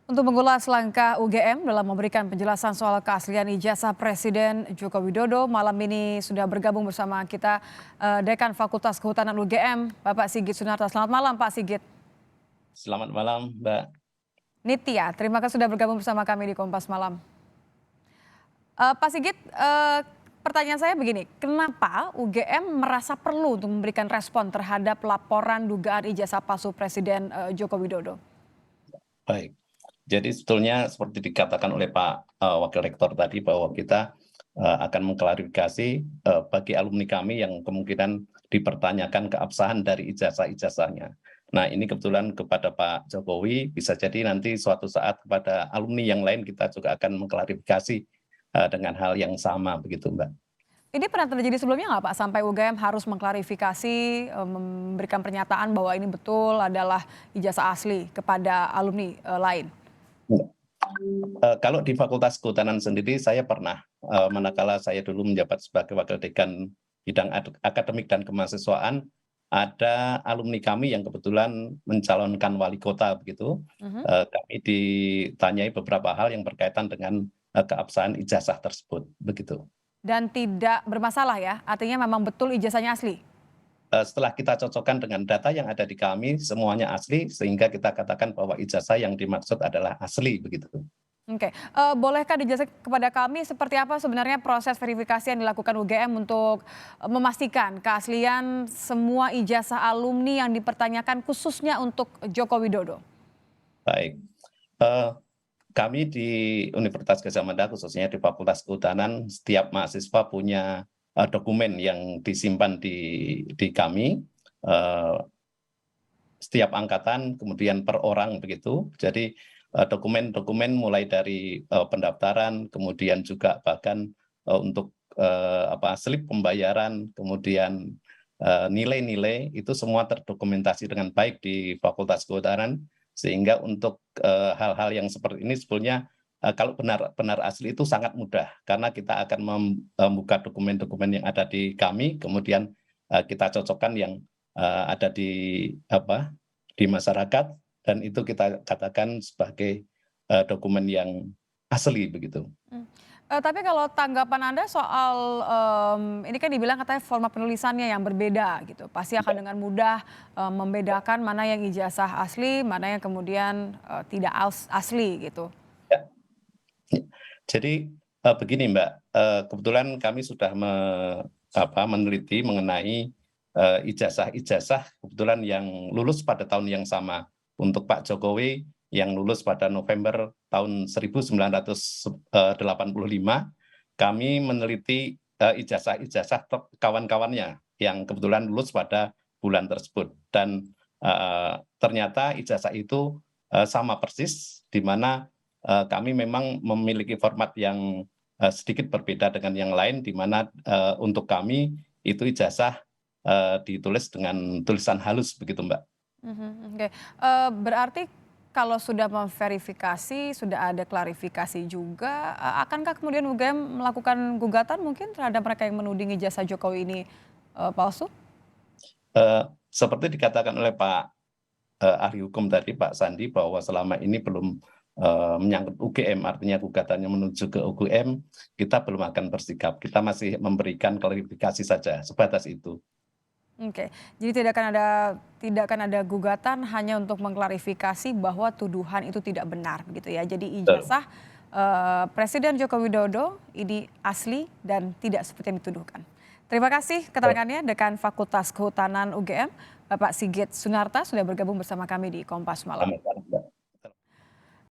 Untuk mengulas langkah UGM dalam memberikan penjelasan soal keaslian ijazah Presiden Joko Widodo, malam ini sudah bergabung bersama kita Dekan Fakultas Kehutanan UGM, Bapak Sigit Sunarta. Selamat malam Pak Sigit. Selamat malam, Mbak. Nitya, terima kasih sudah bergabung bersama kami di Kompas Malam. Pak Sigit, pertanyaan saya begini, kenapa UGM merasa perlu untuk memberikan respon terhadap laporan dugaan ijazah palsu Presiden Joko Widodo? Baik. Jadi sebetulnya seperti dikatakan oleh Pak Wakil Rektor tadi bahwa kita akan mengklarifikasi bagi alumni kami yang kemungkinan dipertanyakan keabsahan dari ijazah-ijazahnya. Nah, ini kebetulan kepada Pak Jokowi, bisa jadi nanti suatu saat kepada alumni yang lain kita juga akan mengklarifikasi dengan hal yang sama, begitu Mbak. Ini pernah terjadi sebelumnya nggak Pak, sampai UGM harus mengklarifikasi, memberikan pernyataan bahwa ini betul adalah ijazah asli kepada alumni lain? Kalau di Fakultas Kehutanan sendiri saya pernah, manakala saya dulu menjabat sebagai Wakil Dekan Bidang Akademik dan Kemahasiswaan, ada alumni kami yang kebetulan mencalonkan wali kota begitu, Mhm. kami ditanyai beberapa hal yang berkaitan dengan keabsahan ijazah tersebut, begitu. Dan tidak bermasalah ya, artinya memang betul ijazahnya asli? Setelah kita cocokkan dengan data yang ada di kami, semuanya asli, sehingga kita katakan bahwa ijazah yang dimaksud adalah asli, begitu. Oke, bolehkah dijelaskan kepada kami seperti apa sebenarnya proses verifikasi yang dilakukan UGM untuk memastikan keaslian semua ijazah alumni yang dipertanyakan khususnya untuk Joko Widodo? Baik. Eh, Kami di Universitas Gadjah Mada, khususnya di Fakultas Kehutanan, setiap mahasiswa punya dokumen yang disimpan di kami, setiap angkatan, kemudian per orang begitu. Jadi dokumen-dokumen mulai dari pendaftaran, kemudian juga bahkan untuk slip pembayaran, kemudian nilai-nilai itu semua terdokumentasi dengan baik di Fakultas Kehutanan, sehingga untuk hal-hal yang seperti ini sebetulnya kalau benar asli itu sangat mudah, karena kita akan membuka dokumen-dokumen yang ada di kami, kemudian kita cocokkan yang ada di masyarakat, dan itu kita katakan sebagai dokumen yang asli begitu. Tapi kalau tanggapan Anda soal, ini kan dibilang katanya format penulisannya yang berbeda gitu, pasti akan dengan mudah, membedakan mana yang ijazah asli, mana yang kemudian, tidak asli gitu. Ya. Jadi begini Mbak, kebetulan kami sudah meneliti mengenai ijazah-ijazah kebetulan yang lulus pada tahun yang sama. Untuk Pak Jokowi yang lulus pada November tahun 1985, kami meneliti ijazah-ijazah kawan-kawannya yang kebetulan lulus pada bulan tersebut. Dan ternyata ijazah itu sama persis, di mana kami memang memiliki format yang sedikit berbeda dengan yang lain, di mana untuk kami itu ijazah ditulis dengan tulisan halus begitu Mbak. Oke, berarti kalau sudah memverifikasi, sudah ada klarifikasi juga, akankah kemudian UGM melakukan gugatan mungkin terhadap mereka yang menuding ijazah Jokowi ini, palsu? Seperti dikatakan oleh Pak ahli hukum tadi Pak Sandi, bahwa selama ini belum menyangkut UGM, artinya gugatannya menuju ke UGM, kita belum akan bersikap, kita masih memberikan klarifikasi saja, sebatas itu. Oke, jadi tidak akan ada gugatan hanya untuk mengklarifikasi bahwa tuduhan itu tidak benar begitu ya. Jadi Betul. ijazah, Presiden Joko Widodo ini asli dan tidak seperti yang dituduhkan. Terima kasih keterangannya Dekan Fakultas Kehutanan UGM, Bapak Sigit Sunarta sudah bergabung bersama kami di Kompas Malam. Sama-sama.